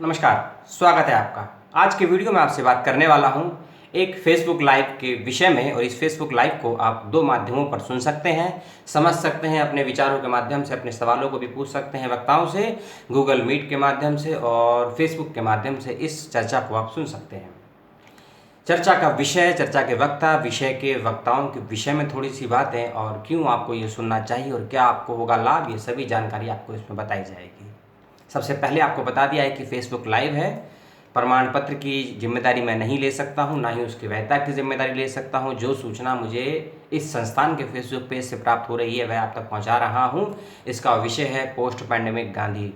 नमस्कार, स्वागत है आपका। आज के वीडियो में आपसे बात करने वाला हूं एक फेसबुक लाइव के विषय में। और इस फेसबुक लाइव को आप दो माध्यमों पर सुन सकते हैं, समझ सकते हैं, अपने विचारों के माध्यम से अपने सवालों को भी पूछ सकते हैं वक्ताओं से, गूगल मीट के माध्यम से और फेसबुक के माध्यम से इस चर्चा को आप सुन सकते हैं। चर्चा का विषय, चर्चा के वक्ता, विषय के वक्ताओं के विषय में थोड़ी सी बातें और क्यों आपको ये सुनना चाहिए और क्या आपको होगा लाभ, ये सभी जानकारी आपको इसमें बताई जाएगी। सबसे पहले आपको बता दिया है कि फेसबुक लाइव है। प्रमाण पत्र की जिम्मेदारी मैं नहीं ले सकता हूं, ना ही उसकी वैधता की जिम्मेदारी ले सकता हूं। जो सूचना मुझे इस संस्थान के फेसबुक पेज से प्राप्त हो रही है वह आप तक पहुंचा रहा हूं। इसका विषय है पोस्ट पैंडेमिक गांधी।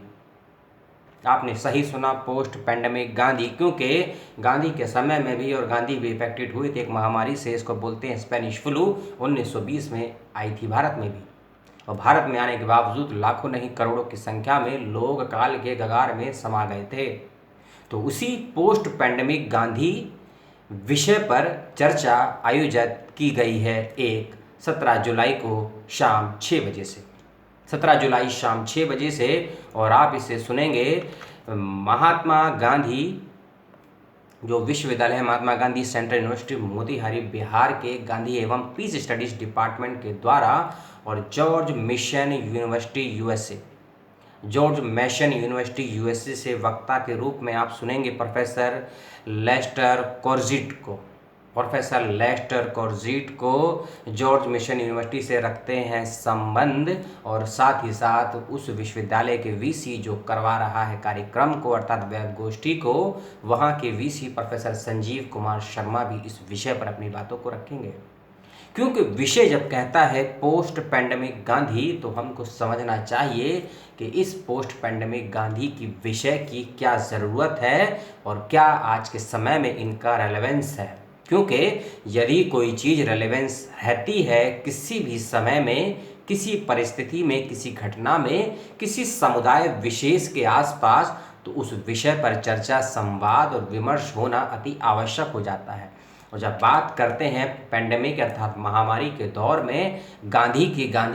आपने सही सुना, पोस्ट पैंडेमिक गांधी, क्योंकि गांधी के समय में भी और गांधी भी इफेक्टेड हुए थे एक महामारी से। इसको बोलते हैं स्पेनिश फ्लू। 1920 में आई थी भारत में भी, और भारत में आने के बावजूद लाखों नहीं करोड़ों की संख्या में लोग काल के कगार में समा गए थे। तो उसी पोस्ट पैंडेमिक गांधी विषय पर चर्चा आयोजित की गई है एक 17 जुलाई को शाम 6 बजे से। 17 जुलाई शाम 6 बजे से, और आप इसे सुनेंगे महात्मा गांधी जो विश्वविद्यालय है, महात्मा गांधी सेंट्रल यूनिवर्सिटी मोतीहारी बिहार के गांधी एवं पीस स्टडीज डिपार्टमेंट के द्वारा, और George Mason university USA, George Mason university USA से वक्ता के रूप में आप सुनेंगे प्रोफेसर लेस्टर कॉर्जिट को। प्रोफेसर लेस्टर कॉर्जिट को जॉर्ज मिशन यूनिवर्सिटी से रखते हैं संबंध, और साथ ही साथ उस विश्वविद्यालय के वीसी जो करवा रहा है कार्यक्रम को अर्थात वेब गोष्ठी को, वहाँ के वीसी प्रोफेसर संजीव कुमार शर्मा भी इस विषय पर अपनी बातों को रखेंगे। क्योंकि विषय जब कहता है पोस्ट पैंडेमिक गांधी, तो हमको समझना चाहिए कि इस पोस्ट पैंडेमिक गांधी की विषय की क्या ज़रूरत है और क्या आज के समय में इनका रेलेवेंस है। क्योंकि यदि कोई चीज़ रेलेवेंस रहती है किसी भी समय में, किसी परिस्थिति में, किसी घटना में, किसी समुदाय विशेष के आसपास, तो उस विषय पर चर्चा, संवाद और विमर्श होना अति आवश्यक हो जाता है। और जब बात करते हैं पेंडेमिक अर्थात महामारी के दौर में गांधी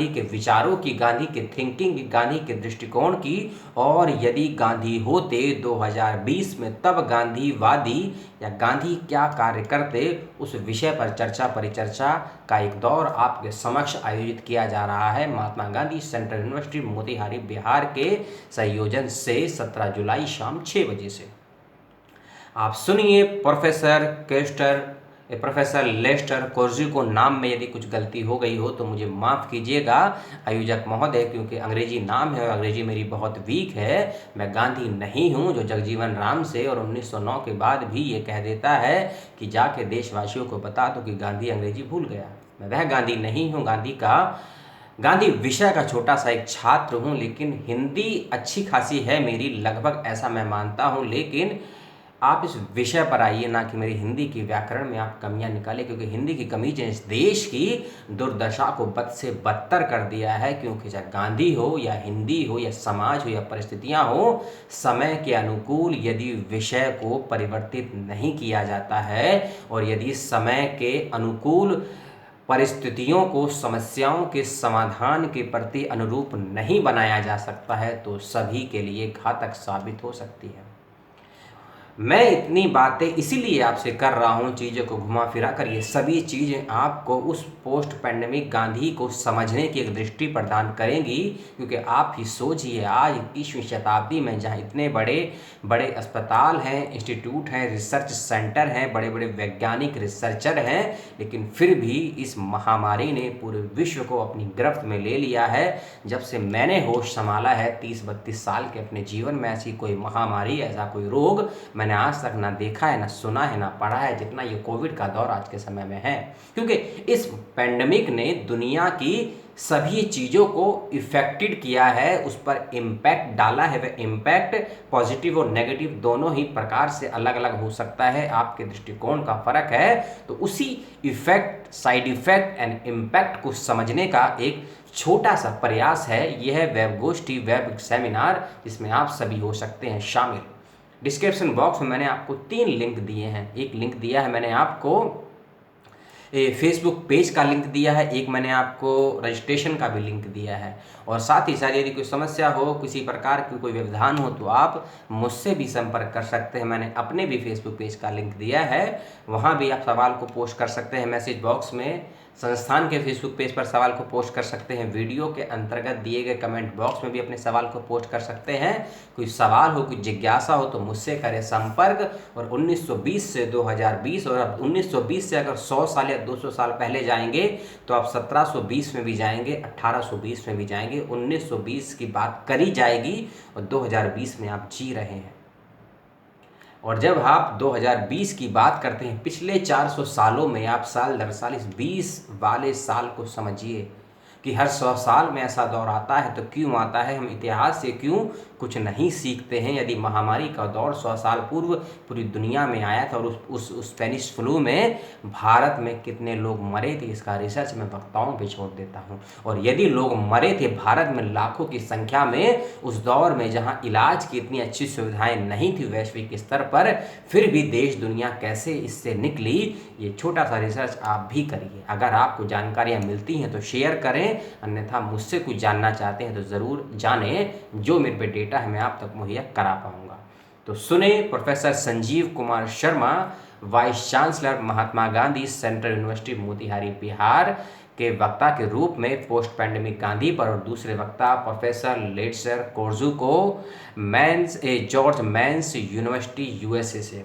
के विचारों की, गांधी के थिंकिंग की, गांधी के दृष्टिकोण की, और यदि गांधी होते 2020 में तब गांधीवादी या गांधी क्या कार्य करते, उस विषय पर चर्चा परिचर्चा का एक दौर आपके समक्ष आयोजित किया जा रहा है महात्मा गांधी सेंट्रल यूनिवर्सिटी मोतीहारी बिहार के संयोजन से 17 जुलाई शाम 6 बजे से। आप सुनिए प्रोफेसर लेस्टर कॉर्जी को। नाम में यदि कुछ गलती हो गई हो तो मुझे माफ़ कीजिएगा आयोजक महोदय, क्योंकि अंग्रेजी नाम है और अंग्रेजी मेरी बहुत वीक है। मैं गांधी नहीं हूं जो जगजीवन राम से और 1909 के बाद भी ये कह देता है कि जाके देशवासियों को बता दो कि गांधी अंग्रेजी भूल गया। मैं वह गांधी नहीं हूँ। गांधी विषय का छोटा सा एक छात्र हूँ, लेकिन हिंदी अच्छी खासी है मेरी, लगभग ऐसा मैं मानता हूँ। लेकिन आप इस विषय पर आइए, ना कि मेरी हिंदी की व्याकरण में आप कमियां निकालें, क्योंकि हिंदी की कमी ने इस देश की दुर्दशा को बद से बदतर कर दिया है। क्योंकि चाहे गांधी हो या हिंदी हो या समाज हो या परिस्थितियां हो, समय के अनुकूल यदि विषय को परिवर्तित नहीं किया जाता है और यदि समय के अनुकूल परिस्थितियों को समस्याओं के समाधान के प्रति अनुरूप नहीं बनाया जा सकता है, तो सभी के लिए घातक साबित हो सकती है। मैं इतनी बातें इसीलिए आपसे कर रहा हूँ, चीज़ों को घुमा फिरा कर। ये सभी चीज़ें आपको उस पोस्ट पैंडेमिक गांधी को समझने की एक दृष्टि प्रदान करेंगी। क्योंकि आप ही सोचिए, आज 21वीं शताब्दी में जहाँ इतने बड़े बड़े अस्पताल हैं, इंस्टीट्यूट हैं, रिसर्च सेंटर हैं, बड़े बड़े वैज्ञानिक रिसर्चर हैं, लेकिन फिर भी इस महामारी ने पूरे विश्व को अपनी गिरफ्त में ले लिया है। जब से मैंने होश संभाला है 30-32 साल के अपने जीवन में, ऐसी कोई महामारी, ऐसा कोई रोग मैंने आज तक ना देखा है, ना सुना है, ना पढ़ा है, जितना ये कोविड का दौर आज के समय में है। क्योंकि इस पैंडेमिक ने दुनिया की सभी चीज़ों को इफेक्टेड किया है, उस पर इम्पैक्ट डाला है। वह इम्पैक्ट पॉजिटिव और नेगेटिव दोनों ही प्रकार से अलग अलग हो सकता है, आपके दृष्टिकोण का फर्क है। तो उसी effect, side effect and impact को समझने का एक छोटा सा प्रयास है यह वेब गोष्ठी, वेब सेमिनार, जिसमें आप सभी हो सकते हैं शामिल। डिस्क्रिप्शन बॉक्स में मैंने आपको 3 लिंक दिए हैं। एक लिंक दिया है मैंने आपको फेसबुक पेज का लिंक दिया है, एक मैंने आपको रजिस्ट्रेशन का भी लिंक दिया है। और साथ ही साथ यदि कोई समस्या हो, किसी प्रकार की कोई व्यवधान हो तो आप मुझसे भी संपर्क कर सकते हैं। मैंने अपने भी फेसबुक पेज का लिंक दिया है, वहाँ भी आप सवाल को पोस्ट कर सकते हैं। मैसेज बॉक्स में संस्थान के फेसबुक पेज पर सवाल को पोस्ट कर सकते हैं। वीडियो के अंतर्गत दिए गए कमेंट बॉक्स में भी अपने सवाल को पोस्ट कर सकते हैं। कोई सवाल हो, कोई जिज्ञासा हो तो मुझसे करें संपर्क। और 1920 से 2020, और अब 1920 से अगर 100 साल या 200 साल पहले जाएंगे तो आप 1720 में भी जाएंगे, 1820 में भी जाएंगे, 1920 की बात करी जाएगी और 2020 में आप जी रहे हैं। और जब आप 2020 की बात करते हैं, पिछले 400 सालों में आप साल दर साल इस 20 वाले साल को समझिए कि हर 100 साल में ऐसा दौर आता है। तो क्यों आता है? हम इतिहास से क्यों कुछ नहीं सीखते हैं? यदि महामारी का दौर 100 साल पूर्व पूरी दुनिया में आया था और उस स्पेनिश फ्लू में भारत में कितने लोग मरे थे, इसका रिसर्च मैं वक्ताओं पे छोड़ देता हूँ। और यदि लोग मरे थे भारत में लाखों की संख्या में, उस दौर में जहाँ इलाज की इतनी अच्छी सुविधाएं नहीं थी वैश्विक स्तर पर, फिर भी देश दुनिया कैसे इससे निकली, ये छोटा सा रिसर्च आप भी करिए। अगर आपको जानकारियाँ मिलती हैं तो शेयर करें, अन्यथा मुझसे कुछ जानना चाहते हैं तो ज़रूर जानें, जो मेरे पे डेटा है मैं आप तक मुहैया करा पाऊंगा। तो सुने professor Sanjeev Kumar Sharma, vice chancellor Mahatma Gandhi central university Motihari Bihar के वक्ता के रूप में पोस्ट पैंडेमिक गांधी पर, और दूसरे वक्ता प्रोफेसर लेट्सर कोर्जुको जॉर्ज मैन्स यूनिवर्सिटी यूएसए से।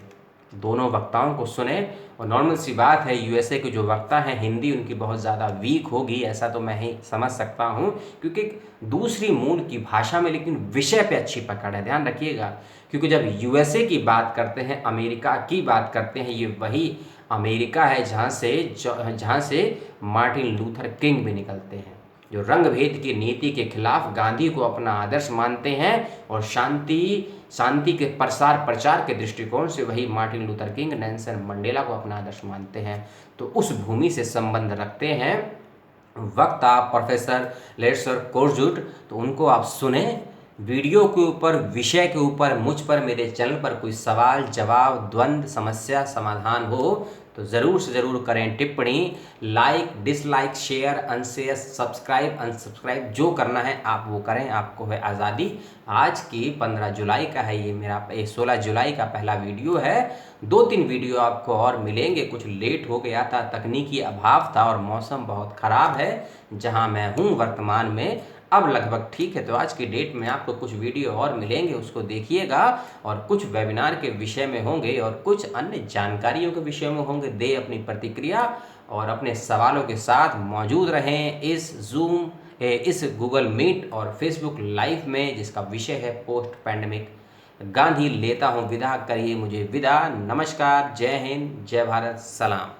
दोनों वक्ताओं को सुने। और नॉर्मल सी बात है, यूएसए के जो वक्ता हैं हिंदी उनकी बहुत ज़्यादा वीक होगी, ऐसा तो मैं ही समझ सकता हूँ, क्योंकि दूसरी मूल की भाषा में लेकिन विषय पे अच्छी पकड़ है। ध्यान रखिएगा, क्योंकि जब यूएसए की बात करते हैं, अमेरिका की बात करते हैं, ये वही अमेरिका है जहाँ से मार्टिन लूथर किंग भी निकलते हैं, जो रंग भेद की नीति के खिलाफ गांधी को अपना आदर्श मानते हैं और शांति के प्रचार के दृष्टिकोण से वही Martin Luther king, Nelson Mandela को अपना आदर्श मानते हैं। तो उस भूमि से संबंध रखते हैं वक्ता प्रोफेसर लेट्सर कोर्जुट। तो उनको आप सुने। वीडियो के ऊपर, विषय के ऊपर, मुझ पर, मेरे चैनल पर कोई सवाल जवाब, द्वंद्व, समस्या, समाधान हो तो ज़रूर से ज़रूर करें टिप्पणी। Like, dislike, share, unshare, subscribe, unsubscribe, जो करना है आप वो करें, आपको है आज़ादी। आज की 15 जुलाई का है ये मेरा 16 जुलाई का पहला वीडियो है। 2-3 वीडियो आपको और मिलेंगे। कुछ लेट हो गया था, तकनीकी अभाव था और मौसम बहुत ख़राब है जहाँ मैं हूँ वर्तमान में। अब लगभग ठीक है, तो आज की डेट में आपको कुछ वीडियो और मिलेंगे, उसको देखिएगा। और कुछ वेबिनार के विषय में होंगे और कुछ अन्य जानकारियों के विषय में होंगे। दे अपनी प्रतिक्रिया और अपने सवालों के साथ मौजूद रहें इस गूगल मीट और फेसबुक लाइव में, जिसका विषय है पोस्ट पैंडेमिक गांधी। लेता हूँ विदा, करिए मुझे विदा। नमस्कार, जय हिंद, जय भारत, सलाम।